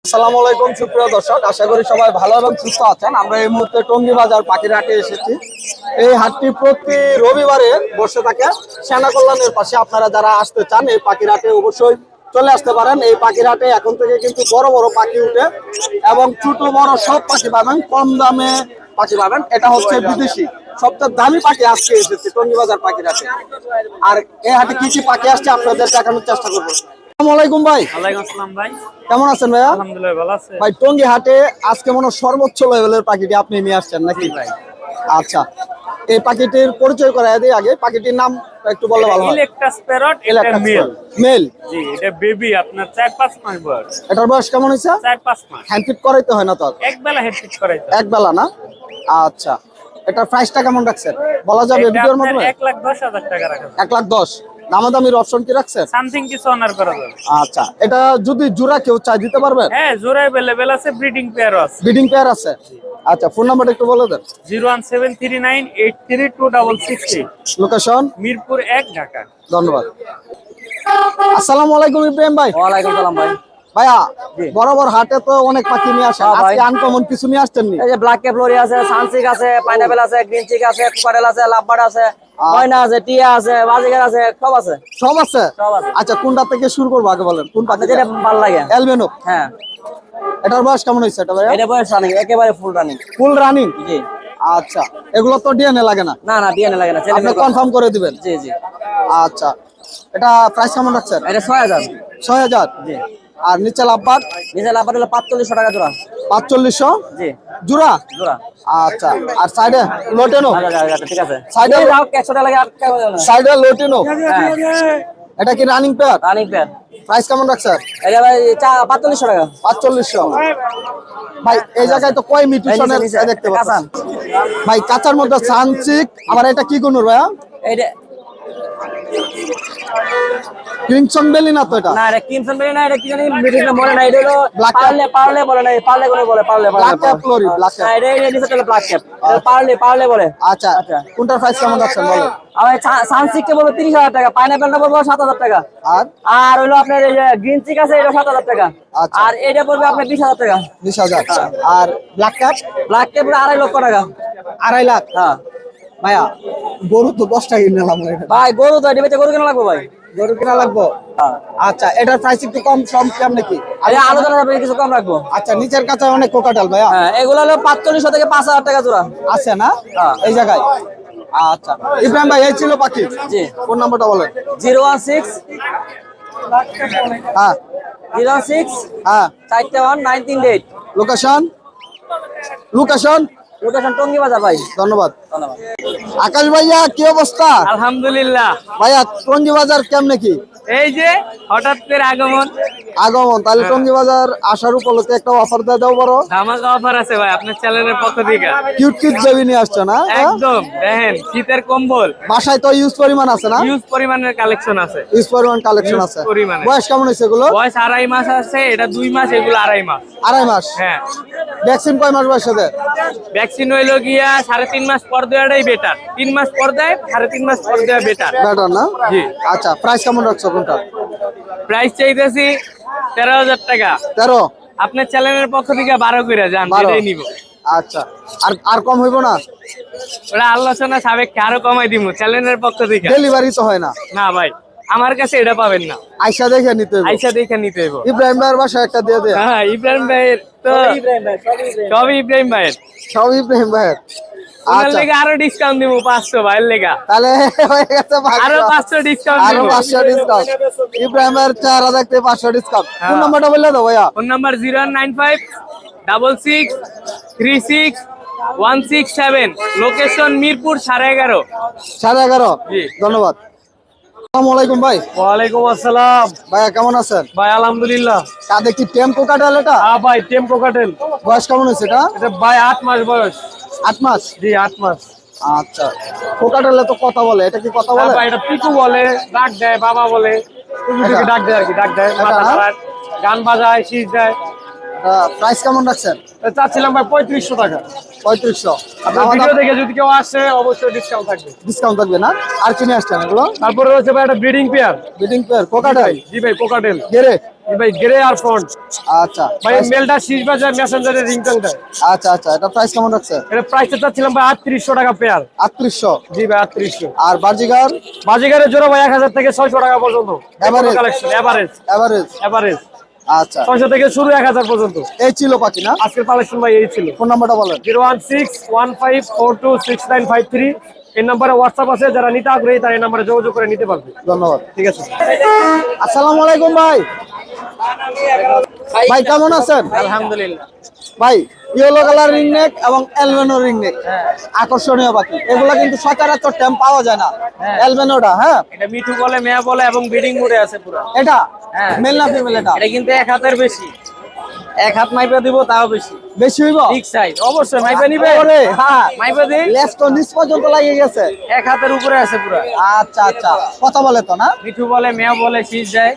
আসসালামু আলাইকুম সুপ্রিয় দর্শক, আশা করি সবাই ভালো এবং সুস্থ আছেন। আমরা এই মুহূর্তে টঙ্গী বাজার পাখির হাটে এসেছি। এই হাটটি প্রতি রবিবারে বসে থাকে সেনা কল্যাণের পাশে। আপনারা যারা আসতে চান এই পাখির হাটে অবশ্যই চলে আসতে পারেন। এই পাখির হাটে এখন থেকে কিন্তু বড় বড় পাখি উঠে এবং ছোট বড় সব পাখি পাবেন, কম দামে পাখি পাবেন। এটা হচ্ছে বিদেশি সবচেয়ে দামি পাখি আজকে এসেছে টঙ্গী বাজার পাখির হাটে। আর এই হাটে কি কি পাখি আসছে আপনাদের দেখানোর চেষ্টা করবো। আসসালামু আলাইকুম ভাই। ওয়ালাইকুম আসসালাম ভাই। কেমন আছেন ভাইয়া? আলহামদুলিল্লাহ ভালো আছে ভাই টঙ্গী হাটে আজকে মনে হয় সর্বোচ্চ লেভেলের পাখিটি আপনি নিয়ে আসছেন নাকি ভাই। আচ্ছা, এই পাখিটির পরিচয় করাই দিই আগে। পাখিটির নাম একটু বললে ভালো হয়। ইলেকট্রাস প্যারট, এটা মেল। মেল। জি, এটা বেবি, আপনার 4-5 মাস বয়স। এটার বয়স কেমন হয়েছে? 4-5 মাস। হ্যান্ড ফিট করাইতে হয় না তো? এক বেলা হেড ফিট করাইতে। এক বেলা না? আচ্ছা, এটার প্রাইসটা কেমন রাখছেন বলা যাবে ভিডিওর মাধ্যমে? 1,10,000 টাকা রাখা। 1,10,000। দামাদামির অপশন কি রাখছেন? সামথিং কিছু অনার করা যাবে। আচ্ছা, এটা যদি জোড়া কেউ চাই দিতে পারবেন? হ্যাঁ, জোড়া अवेलेबल আছে, ব্রিডিং পেয়ারও আছে। ব্রিডিং পেয়ার আছে। আচ্ছা, ফোন নাম্বারটা একটু বলে দেন। 01739832668। লোকেশন মিরপুর 1, ঢাকা। ধন্যবাদ। আসসালামু আলাইকুম ইব্রাহিম ভাই। ওয়ালাইকুম সালাম ভাই। ভাইয়া বরাবর হাটে তো অনেক পাখি নিয়ে আসেন, হ্যাঁ ভাই। আজকে আনকমন কিছু নিয়ে আসছেন নি? এই যে ব্ল্যাক ক্যাপ লরি আছে, সানসিক আছে, পাইনাপেল আছে, গ্রিন চিক আছে, কোকারেল আছে, লাভবার্ড আছে, ময়না আছে, টিয়া আছে, বাজিগার আছে, সব আছে। সব আছে? সব আছে। আচ্ছা, কোনটা থেকে শুরু করবো আগে বলেন, কোন পাখি? আপনার যেটা ভালো লাগে। অ্যালবেনো। হ্যাঁ, এটার বয়স কেমন হয়েছে এটা ভাইয়া? এটা বয়স রানিং, একেবারে ফুল রানিং। Full running? জি। আচ্ছা, এগুলো তো ডিএনএ লাগে না? না না, ডিএনএ লাগে না, ছেলে আপনি মেয়ে। কনফার্ম করে দিবেন? জি জি। আচ্ছা, এটা প্রাইস কেমন রাখছেন? এটা 6000। 6000? জি। আর নিচে লাভবার্ড? নিচে লাভবার্ড হলো 4500 টাকা জোড়া। 4500 জি। জোড়া? জোড়া। আচ্ছা, আর সাইডে লোটেনো? আচ্ছা, ঠিক আছে। সাইডে এই যাও 100 টাকা লাগে, 8 টাকা হবে না। সাইডে লোটেনো? হ্যাঁ, এটা কি running pair? Running pair. Price কেমন রাখছেন? এটা ভাই 4500 টাকা। 4500। ভাই এই জায়গায় তো কয় মিউটেশনের দেখতে পাচ্ছেন ভাই, কাঁচার মধ্যে সানচিক। আবার এটা কি গুণের ভাইয়া? এইটা ক্রিমসন বেলি না তো এটা? না, এটা কিমসন বেরি না, এটা কি জানি মিডিয়াম বলে না, এটা হলো Black cap. পার্লে বলে না, পার্লে করে বলে, Parle black cap lory, black না, ক্যাপ। এটা নিচে চলে ব্ল্যাক ক্যাপ, এটা পার্লে বলে। আচ্ছা, আচ্ছা। কোনটার প্রাইস কেমন রাখছেন বলেন? আর সানসিককে বলবো 30,000 টাকা, পাইনাপেলটা বলবো 7,000 টাকা। আর আর হলো আপনার এই যে গ্রিন চিক আছে, এটা 7,000 টাকা। আচ্ছা। আর এটা পড়বে আপনার 20,000 টাকা। 20,000। আর ব্ল্যাক ক্যাপ? ব্ল্যাক ক্যাপ 2.5 লক্ষ টাকা। 2.5 লাখ? হ্যাঁ ভাইয়া গরু তো 10 টাকা নিলাম। ভাই, গরু তো এটা বেচে গরু কেন লাগবে ভাই? গরু কিনা লাগবো? হ্যাঁ। আচ্ছা, এটার প্রাইস একটু কম কেমন নাকি? এটা আলোচনা হবে, কিছু কম রাখবো। আচ্ছা, নিচের কাছে অনেক কোকাটাল ভাইয়া হ্যাঁ, এগুলো হলো 4500 থেকে 5,000 টাকা জোড়া। আছে না হ্যাঁ। এই জায়গায়? আচ্ছা ইব্রাহিম ভাই, এই ছিল পাখি। জি। ফোন নাম্বারটা বলেন। 016 হ্যাঁ 06 হ্যাঁ। 41 লোকেশন? লোকেশন লোকেশন টঙ্গী বাজার ভাই। ধন্যবাদ। ধন্যবাদ। আকাশ ভাইয়া, কি অবস্থা? আলহামদুলিল্লাহ ভাইয়া টঙ্গী বাজার কেমনে কি? এই যে হঠাৎ করে আগমন, আগমন, তাহলে টঙ্গী বাজার আসার উপলক্ষে একটা অফার দিয়ে দাও বড়। ধামাকা অফার আছে ভাই আপনার চ্যানেলের পক্ষ থেকে। কিউট কিউট বেবি নিয়ে আসছো না? একদম দেখেন, শীতের কম্বল বাসায় তো ইউজ পরিমাণ আছে না? হিউজ পরিমাণের কালেকশন আছে। ইউজ পরিমাণ কালেকশন Huge আছে। পরিমাণে। বয়স কেমন হয়েছে এগুলো? বয়স 2.5 মাস আছে, এটা 2 মাস, এগুলো 2.5 মাস। 2.5 মাস? হ্যাঁ, ভ্যাকসিন কয় মাস বয়সে দেয়? ভ্যাকসিন হইলো গিয়া 3.5 মাস পর দেওয়াটাই বেটার। 3 মাস পর দেয়, 3.5 মাস পর দেওয়া বেটার। বেটার না? জি। আচ্ছা, প্রাইস কেমন রাখছো কোনটা? প্রাইস চাইতেছি 13,000 টাকা। 13? আপনার চ্যানেলের পক্ষ থেকে 12 করে যান, 12? এটাই নিব। আচ্ছা, আর আর কম হইব না? ওরা আলোচনা সাপেক্ষে আরো কমাই দিব চ্যানেলের পক্ষ থেকে। ডেলিভারি তো হয় না? না ভাই, আমার কাছে এটা পাবেন না, আইসা দেখে নিতে হইব। আইসা দেখে নিতে হইব। ইব্রাহিম ভাইয়ের বাসায় একটা দিয়ে দে। হ্যাঁ, ইব্রাহিম ভাইয়ের তো ইব্রাহিম ভাই, সবই ইব্রাহিম। সবই ইব্রাহিম ভাইয়ের। সব ইব্রাহিম ভাইয়ের। ওনার আচ্ছা, লেগে আরো ডিসকাউন্ট দিব 500 ভাইয়ের লেগা। তাহলে হয়ে গেছে আরো 500। 500 ডিসকাউন্ট আরো দিব। 500 ডিসকাউন্ট। ইব্রাহিমের চেহারা দেখতে 500 ডিসকাউন্ট। হ্যাঁ। ফোন নাম্বারটা বললে দাও ভাইয়া। Phone number 095 66 36 167। লোকেশন মিরপুর 11:30। 11:30? জি। ধন্যবাদ। আসসালামু আলাইকুম ভাই। ওয়ালাইকুম আসসালাম ভাইয়া কেমন আছেন? ভাই, আলহামদুলিল্লাহ। কাঁধে কি টেম্পো কাটাল এটা? ভাই টেম্পো কাটেল, বয়স কেমন হয়েছে এটা? এটা ভাই 8 মাস বয়স। 8 মাস? জি, 8 মাস। আচ্ছা, কোকাটালে তো কথা বলে, এটা কি কথা বলে? ভাই এটা পিকু বলে, ডাক দেয়, বাবা বলে, টুকি ডাক দেয় আর কি, ডাক দেয়, মাথা না? নাড়ায়, গান বাজায়, শীষ দেয়। প্রাইস কেমন রাখছেন? এটা চাচ্ছিলাম ভাই 3500 টাকা। 3500? আপনার ভিডিও দেখে যদি কেউ আসে অবশ্যই ডিসকাউন্ট থাকবে। ডিসকাউন্ট থাকবে না? আর কিনে আসছেন এগুলো? তারপরে হচ্ছে ভাই একটা breeding pair. Breeding pair cockatiel? জি ভাই, কোকাটেল। গেরে? ভাই গ্রে আর ফন্ট আচ্ছা ভাই মেলটা শীষ বাজার মেসেঞ্জারের রিংটং দেয়। আচ্ছা আচ্ছা, এটা প্রাইস কেমন রাখছে? এটা প্রাইসটা চাচ্ছিলাম ভাই 3800 টাকা পেয়ার। 3800। জি ভাই 3800। আর বাজিগার? বাজিগারের জোড়া ভাই 1000 থেকে 600 টাকা পর্যন্ত Average? Collection average average? Average আচ্ছা, 600 থেকে শুরু 1000 পর্যন্ত। এই ছিল পাখি না? আজকের কালেকশন ভাই এই ছিল। ফোন নাম্বারটা বলেন। 01615426953। এই নম্বরে হোয়াটসঅ্যাপ আছে, যারা নিতে আগ্রহী তারা এই নম্বরে যোগাযোগ করে নিতে পারবে। ধন্যবাদ। ঠিক আছে। আসসালামু আলাইকুম ভাই। ভাই কেমন আছেন? আলহামদুলিল্লাহ। ভাই ইয়েলো কালার রিং নেক এবং অ্যালবেনো রিং নেক আকর্ষণীয় পাখি, এগুলা কিন্তু সচরাচর টেম পাওয়া যায় না। অ্যালবেনোটা, হ্যাঁ এটা মিঠু বলে, মেয়া বলে এবং ব্রিডিং মোডে আছে পুরো। এটা হ্যাঁ। মেল না ফিমেল? এটা এটা কিন্তু 1 হাতের বেশি, 1 হাত মাইপা দিব তাও বেশি। বেশি হইব? ঠিক সাইজ অবশ্যই মাইপা নিবে। ওরে হ্যাঁ, মাইপা দিই, লেজ তো নিচ পর্যন্ত লাগিয়ে গেছে। 1 হাতের উপরে আছে পুরো। আচ্ছা আচ্ছা, কথা বলে তো না? মিঠু বলে, মেয়া বলে, শীষ যায়,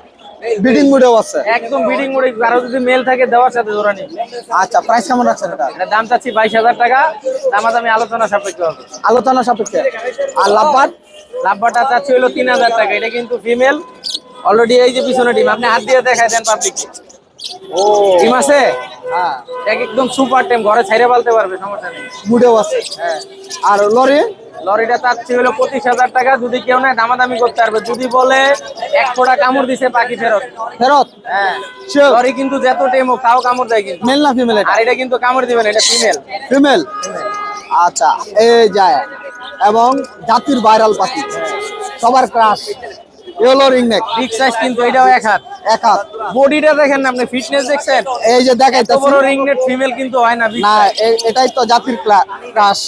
ব্রিডিং মুডেও আছে। একদম ব্রিডিং মোডে। কারো যদি মেল থাকে দেওয়ার সাথে জোড়া নিবে। আচ্ছা, প্রাইস কেমন রাখছেন এটা? এটা দাম চাচ্ছি 22000 টাকা, দামাদামি আলোচনা সাপেক্ষ হবে। আলোচনা সাপেক্ষে। আর লাভবাট? লাভবাটা চাচ্ছি হলো 3000 টাকা। এটা কিন্তু ফিমেল অলরেডি, এই যে পিছনে ডিম, আপনি হাত দিয়ে দেখাই দেন পাবলিক। ও ডিম আছে, হ্যাঁ, একদম সুপার টেম, ঘরে ছাইরে পালতে পারবে, সমস্যা নেই। মুডেও আছে। হ্যাঁ। আর লরি? লরিটা চাচ্ছি হলো 25000 টাকা। যদি কেউ নেয় দামাদামি করতে পারবে। যদি বলে 1 ফোঁটা কামড় দিছে পাখি ফেরত। ফেরত? হ্যাঁ, Sure. লরি কিন্তু যত টেম হোক তাও কামড় দেয় কিন্তু। মেল না ফিমেল এটা? আর এটা কিন্তু কামড় দিবে না, এটা ফিমেল। ফিমেল। আচ্ছা, এই যায় এবং জাতির ভাইরাল পাখি, সবার crush yellow ring neck. Big size কিন্তু, এটাও 1 হাত। এক হাত। বডিটা দেখেন না আপনি, ফিটনেস দেখছেন? এই যে এত দেখাইতেছি বড় রিং নেট ফিমেল কিন্তু হয় না big না, size। এটাই তো জাতির ক্রাশ।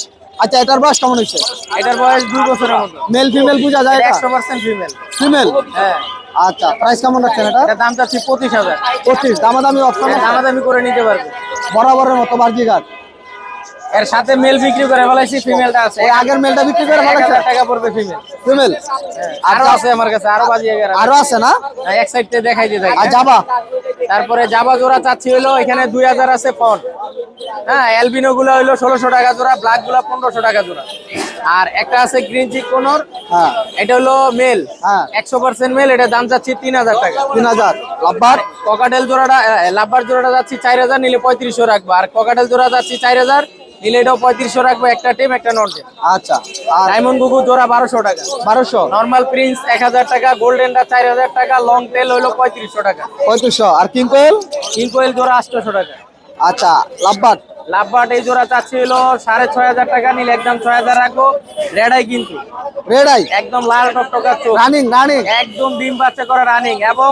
আচ্ছা, এটার বয়স কেমন হয়েছে? এটার বয়স 2 বছরের মতো। মেল ফিমেল বুঝা যায় এটা? 100% ফিমেল। ফিমেল। হ্যাঁ। আচ্ছা, প্রাইস কেমন রাখছেন এটা? এটা দাম চাচ্ছি 25000। 25। দামাদামি অপশন আছে? দামাদামি করে নিতে পারবে। বরাবরের মতো বার্জিগার। এর সাথে মেল বিক্রি করে ফেলাইছি, ফিমেলটা আছে। ওই আগের মেলটা বিক্রি করে ফেলেছে? 1000 টাকা পড়বে ফিমেল। ফিমেল। আরো আছে আমার কাছে, আরো বাজি আরো আছে না? এক সাইডে দেখাই দিয়ে থাকি। আর যাবা? তারপরে জাবা জোড়া চাচ্ছি হলো এখানে 2000 আছে ফন। হ্যাঁ, অ্যালবিনো গুলো হলো 1600 টাকা জোড়া, ব্ল্যাক গুলো 1500 টাকা জোড়া। আর একটা আছে গ্রিন চিক কোনর, হ্যাঁ এটা হলো মেল, হ্যাঁ 100% মেল। এটা দাম চাচ্ছি 3000 টাকা। 3000। লাভবার? ককাটেল জোড়াটা, লাভবার জোড়াটা যাচ্ছি 4000, নিলে 3500 রাখবো। আর ককাটেল জোড়া যাচ্ছি 4000, নিলে এটাও 3500 রাখবো। একটা টিম, একটা নট টিম। আচ্ছা। আর ডায়মন্ড গুগু জোড়া 1200 টাকা। 1200? নরমাল প্রিন্স 1000 টাকা, গোল্ডেনটা 4000 টাকা, লং টেল হলো 3500 টাকা। 3500। আর কিং কোয়েল? কিং কোয়েল জোড়া 800 টাকা। আচ্ছা, লাভবার? লাভবাট এই জোড়া চাচ্ছি হলো 6500 টাকা, নিলে একদম 6000 রাখবো। রেডাই কিন্তু রেড আই? একদম লাল টকটকা চোখ, রানিং রানিং? একদম ডিম বাচ্চা করা রানিং, এবং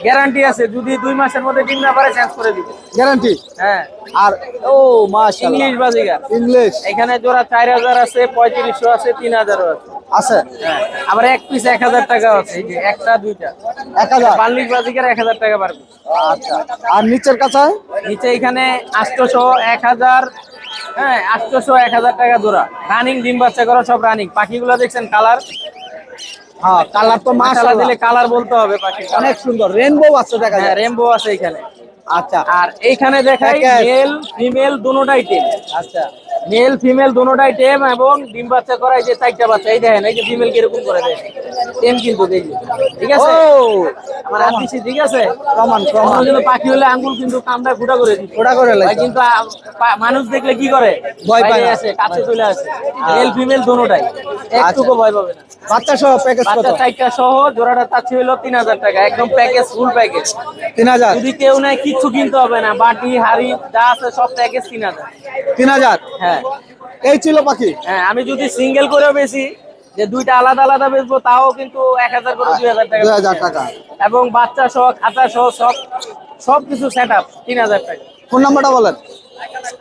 গ্যারান্টি আছে যদি 2 মাসের মধ্যে ডিম না পারে চেঞ্জ করে দিব। গ্যারান্টি? হ্যাঁ। আর ও মাশাআল্লাহ, ইংলিশ বাজিগার। ইংলিশ এখানে জোড়া 4000 আছে, 3500 আছে, 3000 আছে। আছে? হ্যাঁ, আবার এক পিস 1000 টাকা আছে, এই যে একটা দুইটা 1000? বার্লিশ বাজিকার 1000 টাকা পারবে। আচ্ছা। আর নিচের কাছায়? নিচে এখানে 800, 1000, হ্যাঁ 800, 1000 টাকা জোড়া। রানিং ডিম বাচ্চা করা, সব রানিং। পাখিগুলো দেখছেন কালার? হ্যাঁ, কালার তো মাশাআল্লাহ মাশাআল্লাহ দিলে কালার বলতে হবে পাখি। অনেক সুন্দর। রেনবো আছে দেখা হ্যাঁ, যায়? রেনবো আছে এখানে। আচ্ছা আর এইখানে দেখাই Package। মেল ফিমেল দুটোটাই টেম। আচ্ছা। মেল ফিমেল দুটোটাই টেম, এবং ডিম বাচ্চা করা এই যে 4টা বাচ্চা, এই দেখেন, এই যে ফিমেল কিরকম করে দেয় টেম কিন্তু দেখি। ঠিক আছে? ও আমার হাত দিছি, ঠিক আছে? প্রমাণ প্রমাণ। অন্য কিন্তু পাখি হলে আঙ্গুল কিন্তু কামটা ফুটা করে দিচ্ছে। ওটা করে ভাই লাইছে। কিন্তু মানুষ দেখলে কি করে? ভয় পায় বাইরে না। আসে, কাছে চলে আসে। মেল ফিমেল দুটোটাই, একটুকু ভয় পাবে না। বাচ্চা সহ প্যাকেজ কত? বাচ্চা 4টা সহ জোড়াটা চাচ্ছি হলো 3000 টাকা, একদম প্যাকেজ, ফুল প্যাকেজ। 3000? যদি কেউ নেয় কিচ্ছু কিনতে হবে না, বাটি হাড়ি যা আছে সব প্যাকেজ 3000। 3000? হ্যাঁ এই ছিল পাখি? হ্যাঁ, আমি যদি সিঙ্গেল করেও বেশি, যে দুইটা আলাদা আলাদা বেচবো, তাও কিন্তু 1000 করে 2000 টাকা। 2000 টাকা। এবং বাচ্চা সহ, খাতা সহ, সব কিছু সেট আপ 3000 টাকা। ফোন নাম্বারটা বলেন।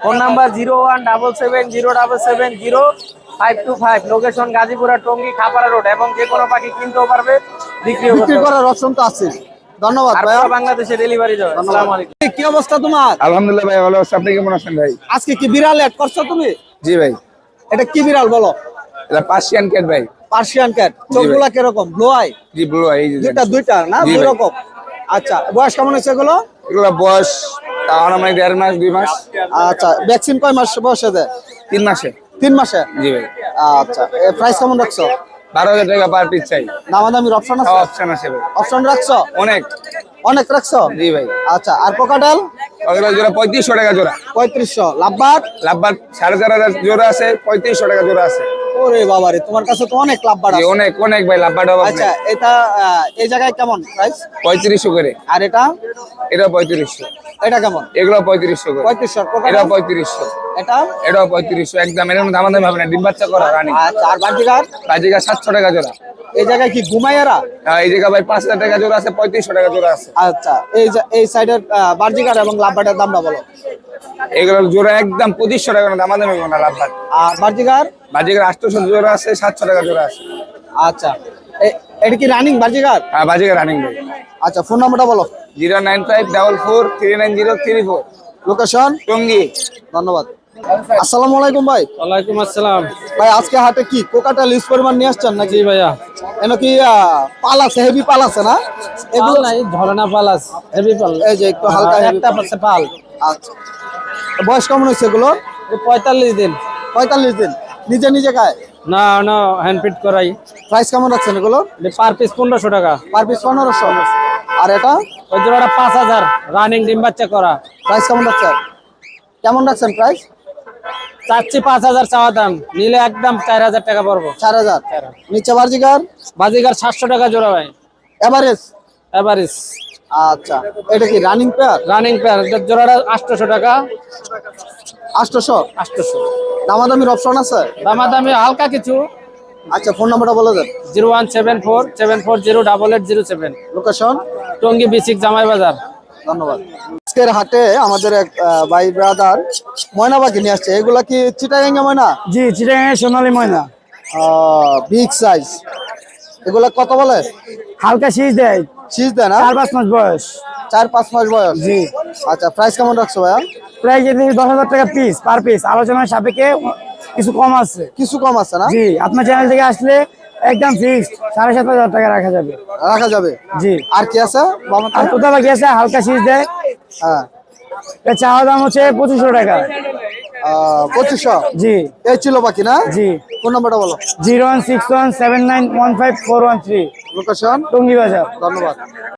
Phone number 01770070525, location Gazipura Tongi Khapara road. এবং যে কোনো পাখি কিনতেও পারবে, বিক্রিও বিক্রি করতে পারবে। করার অপশন তো আছে। ধন্যবাদ আর ভাইয়া। পুরো বাংলাদেশে ডেলিভারি দেওয়া। আসসালামু আলাইকুম। কি অবস্থা তোমার? আলহামদুলিল্লাহ ভাই, ভালো আছে। আপনি কেমন আছেন ভাই? আজকে কি বিড়াল অ্যাড করছো তুমি? জি ভাই, এটা কি বিড়াল বলো? এটা পার্সিয়ান ক্যাট ভাই। Persian cat. চোখগুলা কিরকম? Blue I? জি ব্লু এই যে দুইটা না? জি দুই ভাই। রকম। আচ্ছা, বয়স কেমন হয়েছে এগুলো? এগুলো বয়স তার মানে 1.5 মাস 2 মাস। আচ্ছা, ভ্যাকসিন কয় মাস বয়সে দেয়? 3 মাসে। 3 মাসে? জি ভাই। আচ্ছা, প্রাইস কেমন রাখছো? 12,000 টাকা পার পিস চাই। দামাদামির অপশন আছে? অপশন আছে ভাই, অপশন রাখছো? অনেক। অনেক রাখছো? জি ভাই। আচ্ছা, আর কোকাটেল? ওগুলো জোড়া 3500 টাকা জোড়া। 3500। লাভবার্ড? লাভবার্ড 4500 জোড়া আছে, 3500 টাকা জোড়া আছে। ওরে বাবারে, তোমার কাছে তো অনেক লাভবার্ড জি, আছে। অনেক অনেক ভাই লাভবার্ড হবে। আচ্ছা, এটা এই জায়গায় কেমন প্রাইস? 3500 করে। আর এটা? এটা 3500। এটা কেমন? এগুলো 3500 করে। 3500। এটা কোকাটেল? 3500। এটা? এটাও 3500 একদম। এর মধ্যে দামাদামি হবে না, ডিম বাচ্চা করা রানিং। আচ্ছা, আর বাজিগার? বাজিকা 700 টাকা জোড়া। এই জায়গায় কি ঘুমাইয়ারা? এই জায়গা ভাই 5000 টাকা জোড়া আছে, 3500 টাকা জোড়া আছে। আচ্ছা, এই সাইডের বাজিগার এবং লাভবার্ডের দামটা বলো। এগুলোর জোড়া একদম 2500 টাকা, দামাদামি হবে না লাভবার্ড। আর বাজিগার? বাজিকার 800 জোড়া আছে, 700 টাকা জোড়া আছে। আচ্ছা, এটা কি রানিং বাজিগার? হ্যাঁ, বাজিকার রানিং ভাই। আচ্ছা, ফোন নাম্বারটা বলো। 09544390334। লোকেশন? টঙ্গী। ধন্যবাদ। আসসালামু আলাইকুম ভাই। ওয়ালাইকুম আসসালাম। ভাই আজকে হাটে কি কোকাটা লিস্ট পরিমাণ নিয়ে আসছেন নাকি? জি ভাইয়া। এনে কি পাল আছে, হেভি পাল আছে না? এগুলো নাই, ঝরনা পাল আছে, হেভি পাল। এই যে একটু হালকা heavy একটা পাল। আছে পাল। আচ্ছা, বয়স কেমন হয়েছে এগুলো? 45 দিন। 45 দিন। নিজে নিজে খায়? না না, হ্যান্ড ফিট করাই। প্রাইস কেমন রাখছেন এগুলো? পার পিস 1500 টাকা। Per piece 1500। আর এটা ওই জোড়াটা 5000, রানিং ডিম বাচ্চা করা। প্রাইস কেমন রাখছেন? কেমন রাখছেন প্রাইস? চাচ্ছি 5000 চাওয়া দাম, নিলে একদম 4000 টাকা পড়বো। 4000। নিচে বাজিগার? বাজিকার 700 টাকা জোড়া ভাই, এভারেজ? এভারেজ। আচ্ছা, এটা কি রানিং পেয়ার? রানিং পেয়ার জোড়াটা 800 টাকা। 800। 800 দামাদামির অপশন আছে? দামাদামি হালকা কিছু। আচ্ছা, ফোন নাম্বারটা বলে দেন। 01747408807। লোকেশন? টঙ্গী বিসিক জামাই বাজার। ধন্যবাদ। আজকের হাটে আমাদের এক ভাই ব্রাদার ময়না পাখি নিয়ে আসছে। এগুলা কি চিটাগাঙ্গা ময়না? জি, চিটাগাং সোনালী ময়না। Big size. এগুলা কত বলে? হালকা শীষ দেয়, সিজ দেয় না? 4-5 মাস বয়স। 4-5 মাস বয়স। জি। আচ্ছা, প্রাইস কেমন রাখছো ভাইয়া? প্রায় যদি 10,000 টাকা পিস, পার পিস। আলোচনার সাপেক্ষে কিছু কম আছে। কিছু কম আছে না? জি, আপনার চ্যানেল থেকে আসলে একদম ফিক্সড 7,500 টাকা রাখা যাবে। রাখা যাবে। জি। আর কি আছে বামাতে? আর কোথা বাকি আছে, হালকা শীষ দেয়। হ্যাঁ, এর চাওয়া দাম হচ্ছে 2500 টাকা। 2500। জি এই ছিল বাকি না? জি। ফোন নাম্বারটা বলো। 01617915413। লোকেশন? টঙ্গী বাজার। ধন্যবাদ।